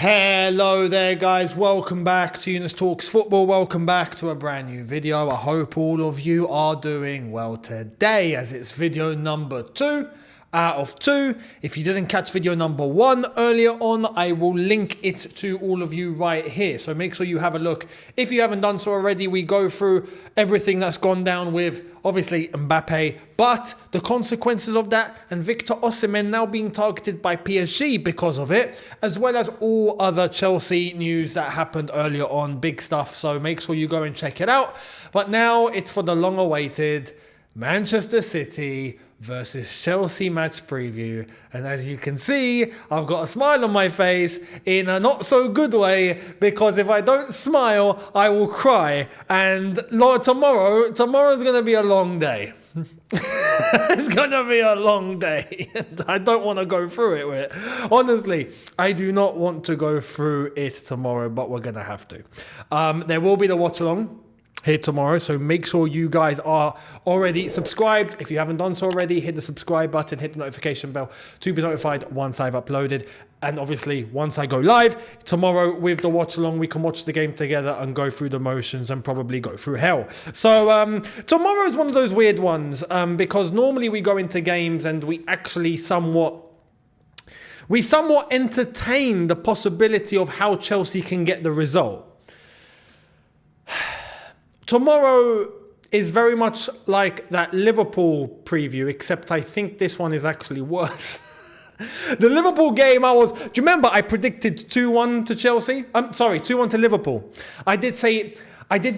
Hello there guys, welcome back to Younes Talks Football, welcome back to a brand new video. I hope all of you are doing well today as it's video number 2 out of 2. If you didn't catch video number 1 earlier on, I will link it to all of you right here. So make sure you have a look. If you haven't done so already, we go through everything that's gone down with obviously Mbappe, but the consequences of that and Victor Osimhen now being targeted by PSG because of it, as well as all other Chelsea news that happened earlier on, big stuff. So make sure you go and check it out. But now it's for the long-awaited Manchester City versus Chelsea match preview, and as you can see, I've got a smile on my face in a not so good way, because if I don't smile I will cry, and tomorrow's gonna be a long day. It's gonna be a long day and I don't want to go through it with it. Honestly, I do not want to go through it tomorrow, but we're gonna have to. There will be the watch along here tomorrow, so make sure you guys are already subscribed. If you haven't done so already, hit the subscribe button, hit the notification bell to be notified once I've uploaded, and obviously once I go live tomorrow with the watch along, we can watch the game together and go through the motions and probably go through hell. So tomorrow is one of those weird ones, because normally we go into games and we actually somewhat entertain the possibility of how Chelsea can get the result. Tomorrow is very much like that Liverpool preview, except I think this one is actually worse. The Liverpool game, do you remember I predicted 2-1 to Chelsea? 2-1 to Liverpool. I did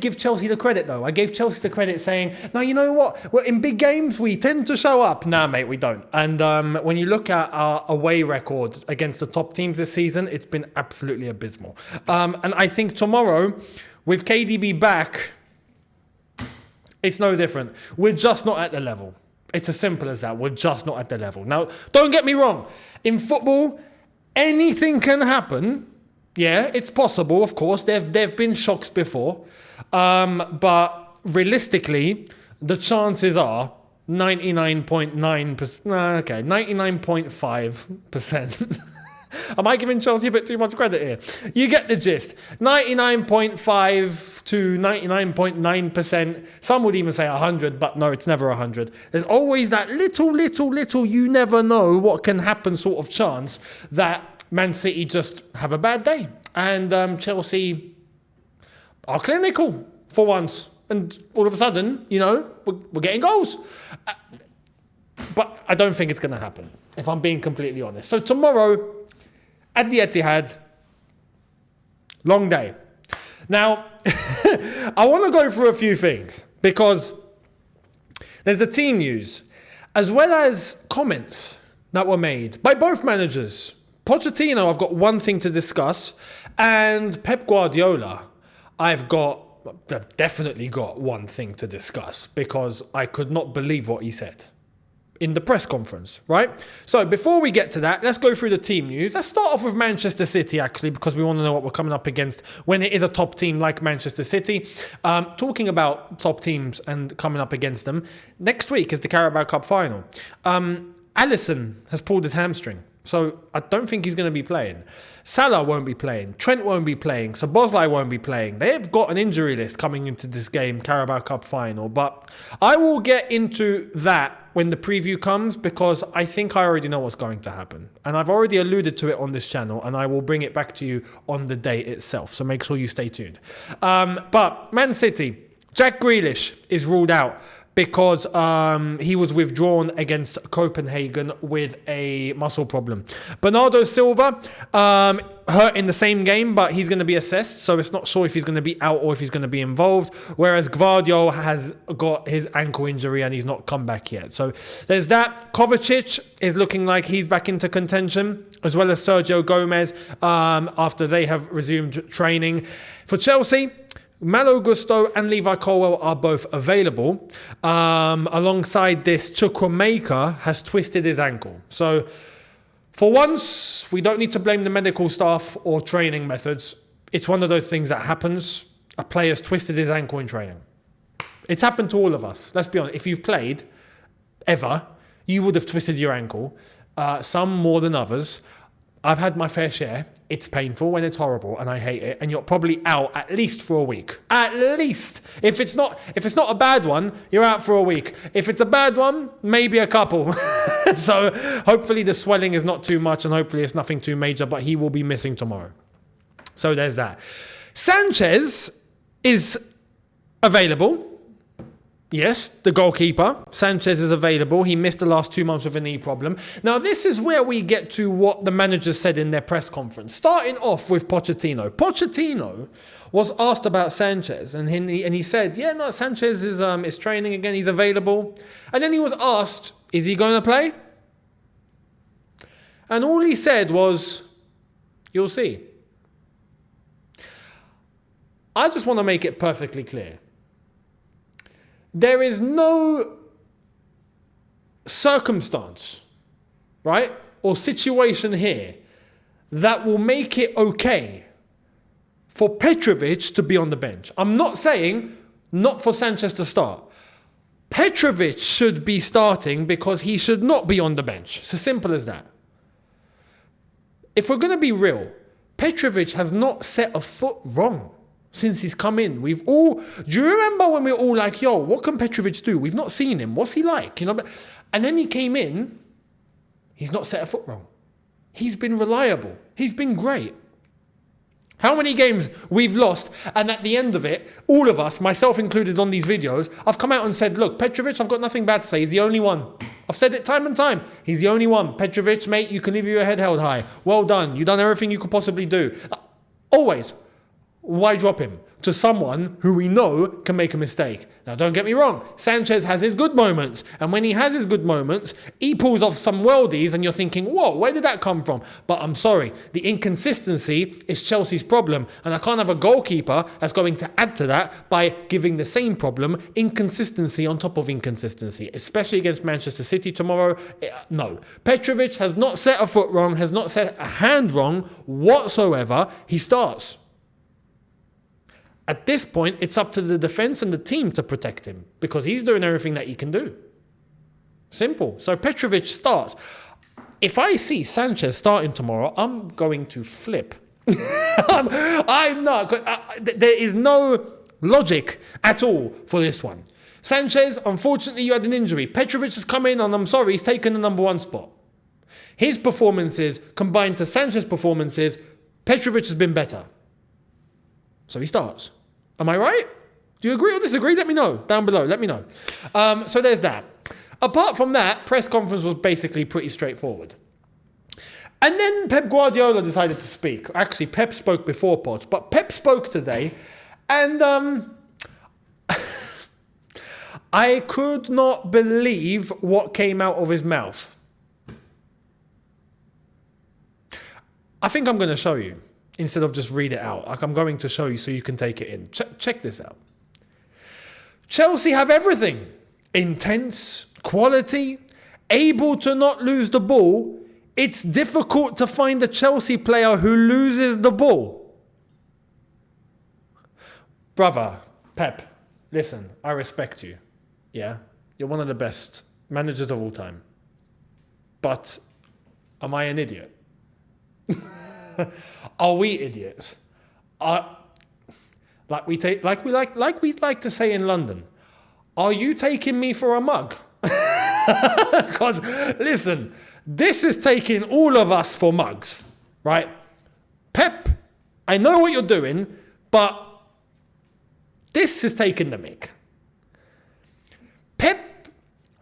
give Chelsea the credit though. I gave Chelsea the credit saying, no, you know what? Well, in big games, we tend to show up. Nah, mate, we don't. And when you look at our away record against the top teams this season, it's been absolutely abysmal. And I think tomorrow, with KDB back, it's no different. We're just not at the level. It's as simple as that. We're just not at the level. Now, don't get me wrong. In football, anything can happen. Yeah, it's possible, of course. There have been shocks before. But realistically, the chances are 99.9%. Okay, 99.5%. Am I giving Chelsea a bit too much credit here? You get the gist. 99.5 to 99.9%. Some would even say 100, but no, it's never 100. There's always that little, you never know what can happen sort of chance that Man City just have a bad day. And Chelsea are clinical for once. And all of a sudden, we're getting goals. But I don't think it's going to happen, if I'm being completely honest. So tomorrow, at the Etihad, long day. Now, I want to go through a few things because there's the team news as well as comments that were made by both managers. Pochettino, I've got one thing to discuss, and Pep Guardiola, I've definitely got one thing to discuss because I could not believe what he said in the press conference, right? So before we get to that, let's go through the team news. Let's start off with Manchester City, actually, because we want to know what we're coming up against when it is a top team like Manchester City. Talking about top teams and coming up against them, next week is the Carabao Cup final. Alisson has pulled his hamstring, so I don't think he's going to be playing. Salah won't be playing. Trent won't be playing. Szoboszlai won't be playing. They've got an injury list coming into this game, Carabao Cup final. But I will get into that when the preview comes because I think I already know what's going to happen. And I've already alluded to it on this channel and I will bring it back to you on the day itself. So make sure you stay tuned. But Man City, Jack Grealish is ruled out because he was withdrawn against Copenhagen with a muscle problem. Bernardo Silva hurt in the same game, but he's going to be assessed, so it's not sure if he's going to be out or if he's going to be involved, whereas Gvardiol has got his ankle injury and he's not come back yet. So there's that. Kovacic is looking like he's back into contention, as well as Sergio Gomez after they have resumed training. For Chelsea, Malo Gusto and Levi Colwill are both available. Alongside this, Chukwuemeka has twisted his ankle. So for once, we don't need to blame the medical staff or training methods. It's one of those things that happens. A player's twisted his ankle in training. It's happened to all of us. Let's be honest. If you've played ever, you would have twisted your ankle. Some more than others. I've had my fair share. It's painful and it's horrible and I hate it. And you're probably out at least for a week. At least. If it's not a bad one, you're out for a week. If it's a bad one, maybe a couple. So hopefully the swelling is not too much and hopefully it's nothing too major, but he will be missing tomorrow. So there's that. Sanchez is available. Yes, the goalkeeper. Sanchez is available. He missed the last 2 months with a knee problem. Now, this is where we get to what the managers said in their press conference. Starting off with Pochettino. Pochettino was asked about Sanchez, and he said, yeah, no, Sanchez is training again. He's available. And then he was asked, is he going to play? And all he said was, you'll see. I just want to make it perfectly clear. There is no circumstance, right, or situation here that will make it okay for Petrovic to be on the bench. I'm not saying not for Sanchez to start. Petrovic should be starting because he should not be on the bench. It's as simple as that. If we're going to be real, Petrovic has not set a foot wrong since he's come in. Do you remember when we were all like, yo, what can Petrovic do? We've not seen him. What's he like? And then he came in, he's not set a foot wrong. He's been reliable. He's been great. How many games we've lost, and at the end of it, all of us, myself included on these videos, I've come out and said, look, Petrovic, I've got nothing bad to say. He's the only one. I've said it time and time. He's the only one. Petrovic, mate, you can leave your head held high. Well done. You've done everything you could possibly do. Always. Why drop him to someone who we know can make a mistake? Now, don't get me wrong. Sanchez has his good moments. And when he has his good moments, he pulls off some worldies and you're thinking, whoa, where did that come from? But I'm sorry. The inconsistency is Chelsea's problem. And I can't have a goalkeeper that's going to add to that by giving the same problem inconsistency on top of inconsistency, especially against Manchester City tomorrow. No. Petrovic has not set a foot wrong, has not set a hand wrong whatsoever. He starts. At this point, it's up to the defense and the team to protect him because he's doing everything that he can do. Simple. So Petrovic starts. If I see Sanchez starting tomorrow, I'm going to flip. I'm not. There is no logic at all for this one. Sanchez, unfortunately, you had an injury. Petrovic has come in and I'm sorry, he's taken the number one spot. His performances combined to Sanchez's performances, Petrovic has been better. So he starts. Am I right? Do you agree or disagree? Let me know down below. Let me know. So there's that. Apart from that, press conference was basically pretty straightforward. And then Pep Guardiola decided to speak. Actually, Pep spoke before Poch, but Pep spoke today. And I could not believe what came out of his mouth. I think I'm going to show you. Instead of just read it out. Like I'm going to show you so you can take it in. Check this out. Chelsea have everything. Intense, quality, able to not lose the ball. It's difficult to find a Chelsea player who loses the ball. Brother, Pep, listen, I respect you. Yeah? You're one of the best managers of all time. But am I an idiot? Are we idiots? Like we like to say in London, are you taking me for a mug? Because listen, this is taking all of us for mugs, right? Pep, I know what you're doing, but this is taking the mick.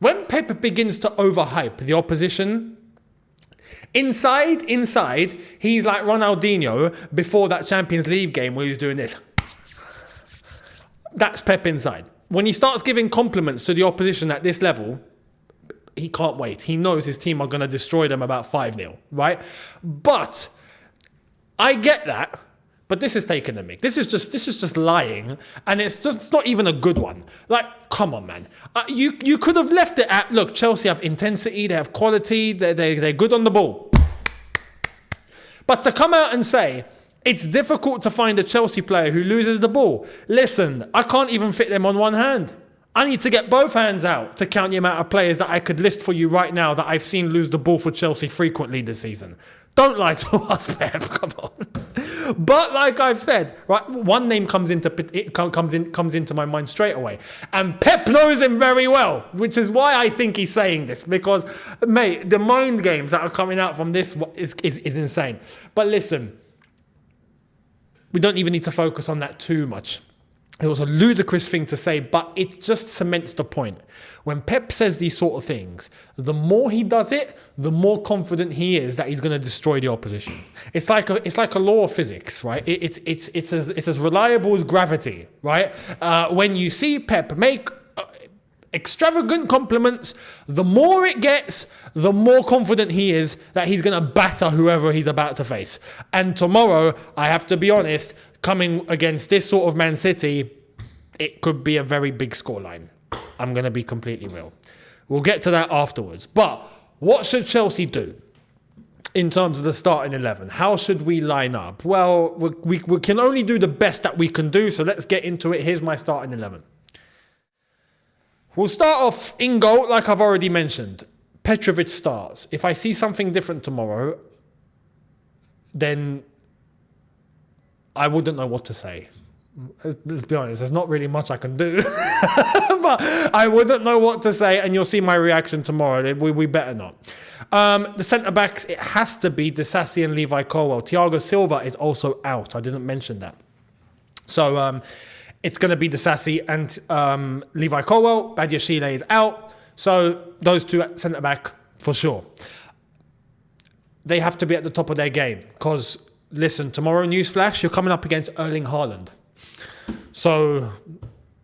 When Pep begins to overhype the opposition, Inside, he's like Ronaldinho before that Champions League game where he was doing this. That's Pep inside. When he starts giving compliments to the opposition at this level, he can't wait. He knows his team are going to destroy them about 5-0, right? But I get that. But this is taking the mick. This is just lying, and it's not even a good one. Like, come on, man. You could have left it at, look, Chelsea have intensity, they have quality, they're good on the ball. But to come out and say, it's difficult to find a Chelsea player who loses the ball. Listen, I can't even fit them on one hand. I need to get both hands out to count the amount of players that I could list for you right now that I've seen lose the ball for Chelsea frequently this season. Don't lie to us, Pep. Come on. But like I've said, right, one name comes into my mind straight away, and Pep knows him very well, which is why I think he's saying this. Because, mate, the mind games that are coming out from this is insane. But listen, we don't even need to focus on that too much. It was a ludicrous thing to say, but it just cements the point. When Pep says these sort of things, the more he does it, the more confident he is that he's going to destroy the opposition. It's like a law of physics, right? It's as reliable as gravity, right? When you see Pep make extravagant compliments, the more it gets, the more confident he is that he's going to batter whoever he's about to face. And tomorrow, I have to be honest, coming against this sort of Man City, it could be a very big scoreline. I'm going to be completely real. We'll get to that afterwards. But what should Chelsea do in terms of the starting 11? How should we line up? Well, we can only do the best that we can do, so let's get into it. Here's my starting 11. We'll start off in goal, like I've already mentioned. Petrovic starts. If I see something different tomorrow, then I wouldn't know what to say. Let's be honest, there's not really much I can do. But I wouldn't know what to say, and you'll see my reaction tomorrow. We better not. The centre-backs, it has to be Disasi and Levi Colwill. Thiago Silva is also out. I didn't mention that. So it's going to be Disasi and Levi Colwill. Badiashile is out. So those two at centre-back for sure. They have to be at the top of their game because, listen, tomorrow, newsflash, you're coming up against Erling Haaland. So,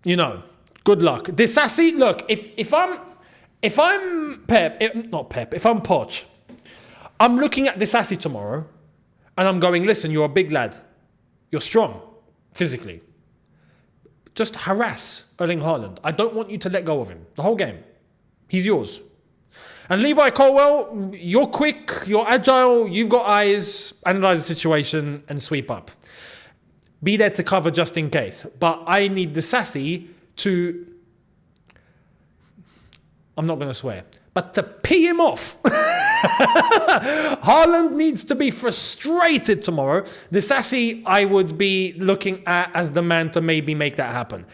you know, good luck. Disasi, look, if I'm Pep, if I'm Poch, I'm looking at Disasi tomorrow and I'm going, listen, you're a big lad. You're strong, physically. Just harass Erling Haaland. I don't want you to let go of him the whole game. He's yours. And Levi Colwill, you're quick, you're agile, you've got eyes, analyse the situation and sweep up. Be there to cover just in case. But I need Disasi to, I'm not going to swear, but to pee him off. Haaland needs to be frustrated tomorrow. Disasi, I would be looking at as the man to maybe make that happen.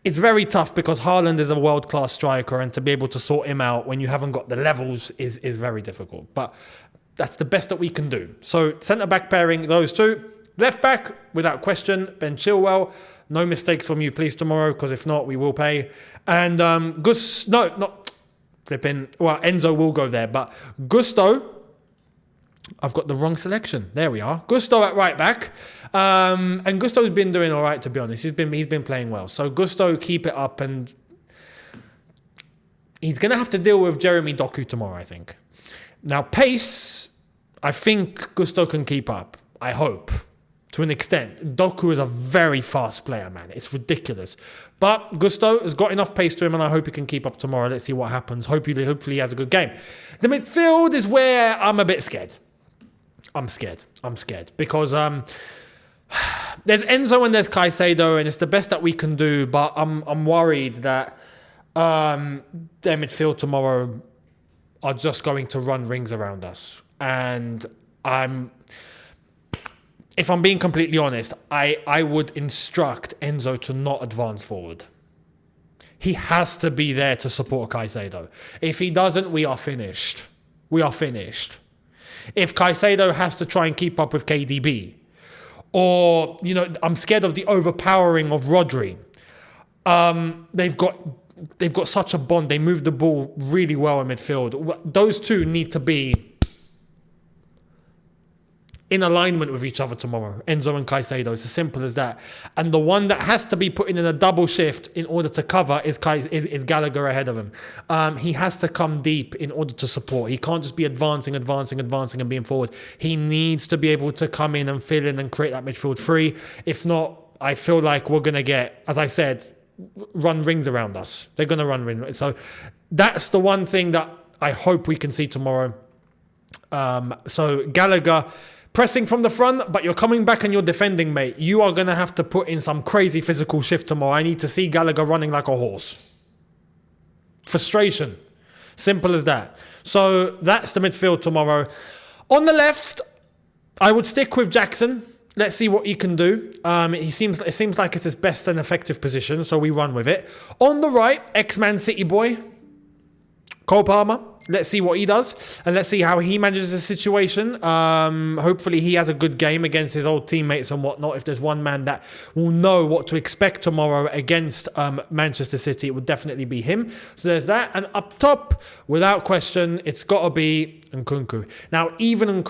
It's very tough because Haaland is a world-class striker, and to be able to sort him out when you haven't got the levels is very difficult. But that's the best that we can do. So centre-back pairing, those two. Left-back, without question, Ben Chilwell. No mistakes from you, please, tomorrow, because if not, we will pay. And Enzo will go there. But Gusto, I've got the wrong selection. There we are. Gusto at right back. And Gusto's been doing all right, to be honest. He's been playing well. So Gusto, keep it up. And he's going to have to deal with Jeremy Doku tomorrow, I think. Now, pace, I think Gusto can keep up. I hope. To an extent. Doku is a very fast player, man. It's ridiculous. But Gusto has got enough pace to him, and I hope he can keep up tomorrow. Let's see what happens. Hopefully he has a good game. The midfield is where I'm a bit scared. I'm scared. Because there's Enzo and there's Caicedo, and it's the best that we can do, but I'm worried that their midfield tomorrow are just going to run rings around us. And if I'm being completely honest, I would instruct Enzo to not advance forward. He has to be there to support Caicedo. If he doesn't, we are finished. If Caicedo has to try and keep up with KDB, or, I'm scared of the overpowering of Rodri. They've got such a bond. They move the ball really well in midfield. Those two need to be in alignment with each other tomorrow. Enzo and Caicedo. It's as simple as that. And the one that has to be put in a double shift in order to cover is Gallagher ahead of him. He has to come deep in order to support. He can't just be advancing and being forward. He needs to be able to come in and fill in and create that midfield free. If not, I feel like we're going to get, as I said, run rings around us. They're going to run rings. So that's the one thing that I hope we can see tomorrow. So Gallagher pressing from the front, but you're coming back and you're defending, mate. You are going to have to put in some crazy physical shift tomorrow. I need to see Gallagher running like a horse. Frustration. Simple as that. So that's the midfield tomorrow. On the left, I would stick with Jackson. Let's see what he can do. It seems like it's his best and effective position, so we run with it. On the right, ex-Man City boy, Cole Palmer. Let's see what he does, and let's see how he manages the situation. Hopefully he has a good game against his old teammates and whatnot. If there's one man that will know what to expect tomorrow against Manchester City, it would definitely be him. So there's that. And up top, without question, it's got to be Nkunku. Now, even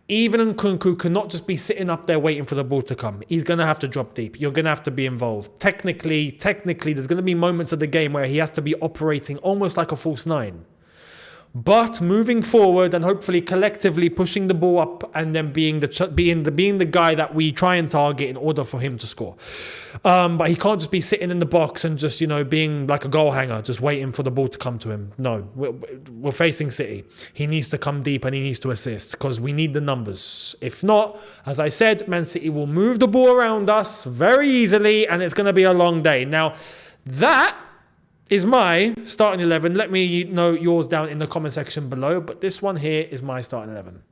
Nkunku cannot just be sitting up there waiting for the ball to come. He's going to have to drop deep. You're going to have to be involved. Technically, there's going to be moments of the game where he has to be operating almost like a false nine. But moving forward and hopefully collectively pushing the ball up and then being the guy that we try and target in order for him to score. But he can't just be sitting in the box and just, being like a goal hanger, just waiting for the ball to come to him. No, we're facing City. He needs to come deep and he needs to assist because we need the numbers. If not, as I said, Man City will move the ball around us very easily and it's going to be a long day. Now, that is my starting 11. Let me know yours down in the comment section below. But this one here is my starting 11.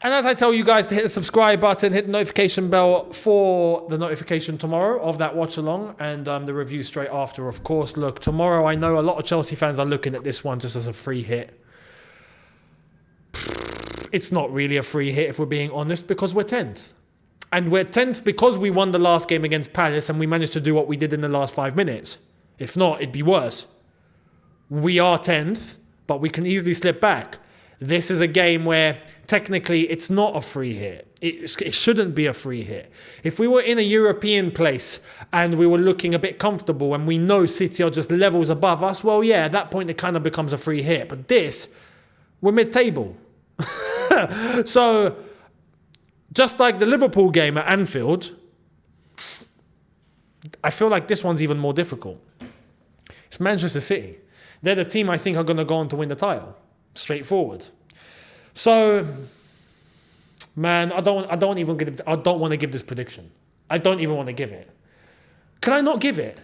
And as I tell you guys to hit the subscribe button, hit the notification bell for the notification tomorrow of that watch along and the review straight after, of course. Look, tomorrow I know a lot of Chelsea fans are looking at this one just as a free hit. It's not really a free hit if we're being honest because we're 10th. And we're 10th because we won the last game against Palace and we managed to do what we did in the last 5 minutes. If not, it'd be worse. We are 10th, but we can easily slip back. This is a game where technically it's not a free hit. It shouldn't be a free hit. If we were in a European place and we were looking a bit comfortable and we know City are just levels above us, well, yeah, at that point it kind of becomes a free hit. But this, we're mid-table. So, just like the Liverpool game at Anfield, I feel like this one's even more difficult. It's Manchester City. They're the team I think are going to go on to win the title. Straightforward. So, man, I don't want to give this prediction. I don't even want to give it. Can I not give it?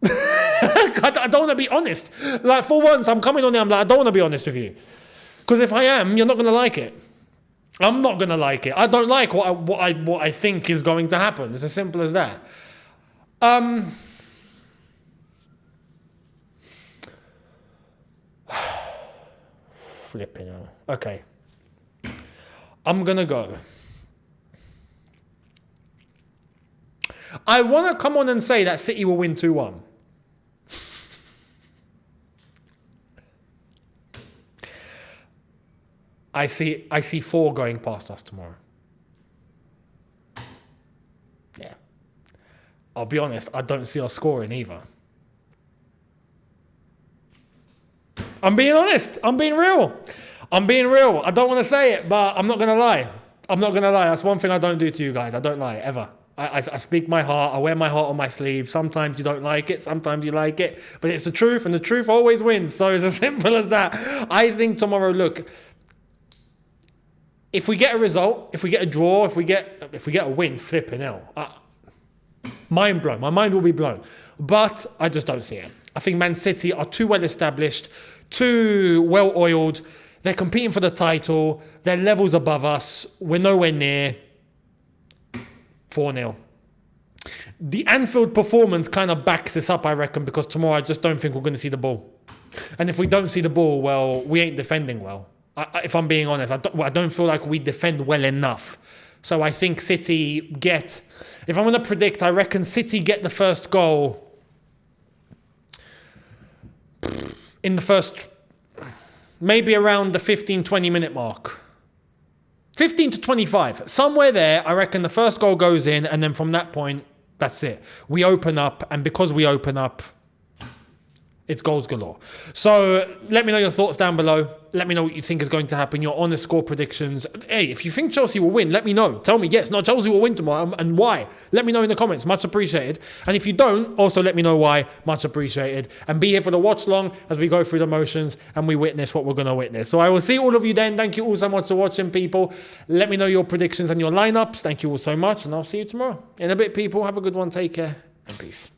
I don't want to be honest. Like, for once, I'm coming on there, I'm like, I don't want to be honest with you. Because if I am, you're not going to like it. I'm not going to like it. I don't like what I think is going to happen. It's as simple as that. Flipping out. Okay. I'm going to go. I want to come on and say that City will win 2-1. I see 4 going past us tomorrow. Yeah. I'll be honest, I don't see us scoring either. I'm being honest. I'm being real. I don't want to say it, but I'm not going to lie. That's one thing I don't do to you guys. I don't lie, ever. I speak my heart. I wear my heart on my sleeve. Sometimes you don't like it. Sometimes you like it. But it's the truth, and the truth always wins. So it's as simple as that. I think tomorrow, look, if we get a result, if we get a draw, if we get a win, flipping hell. Mind blown. My mind will be blown. But I just don't see it. I think Man City are too well established, too well oiled. They're competing for the title. They're levels above us. We're nowhere near. 4-0. The Anfield performance kind of backs this up, I reckon, because tomorrow I just don't think we're going to see the ball. And if we don't see the ball, well, we ain't defending well. If I'm being honest, I don't feel like we defend well enough. So I think City get... If I'm going to predict, I reckon City get the first goal in the first... Maybe around the 15-20 minute mark. 15 to 25. Somewhere there, I reckon the first goal goes in, and then from that point, that's it. We open up, and because we open up, it's goals galore. So let me know your thoughts down below. Let me know what you think is going to happen, your honest score predictions. Hey, if you think Chelsea will win, let me know. Tell me, yes, no, Chelsea will win tomorrow, and why? Let me know in the comments. Much appreciated. And if you don't, also let me know why. Much appreciated. And be here for the watch long as we go through the motions and we witness what we're going to witness. So I will see all of you then. Thank you all so much for watching, people. Let me know your predictions and your lineups. Thank you all so much, and I'll see you tomorrow. In a bit, people. Have a good one. Take care, and peace.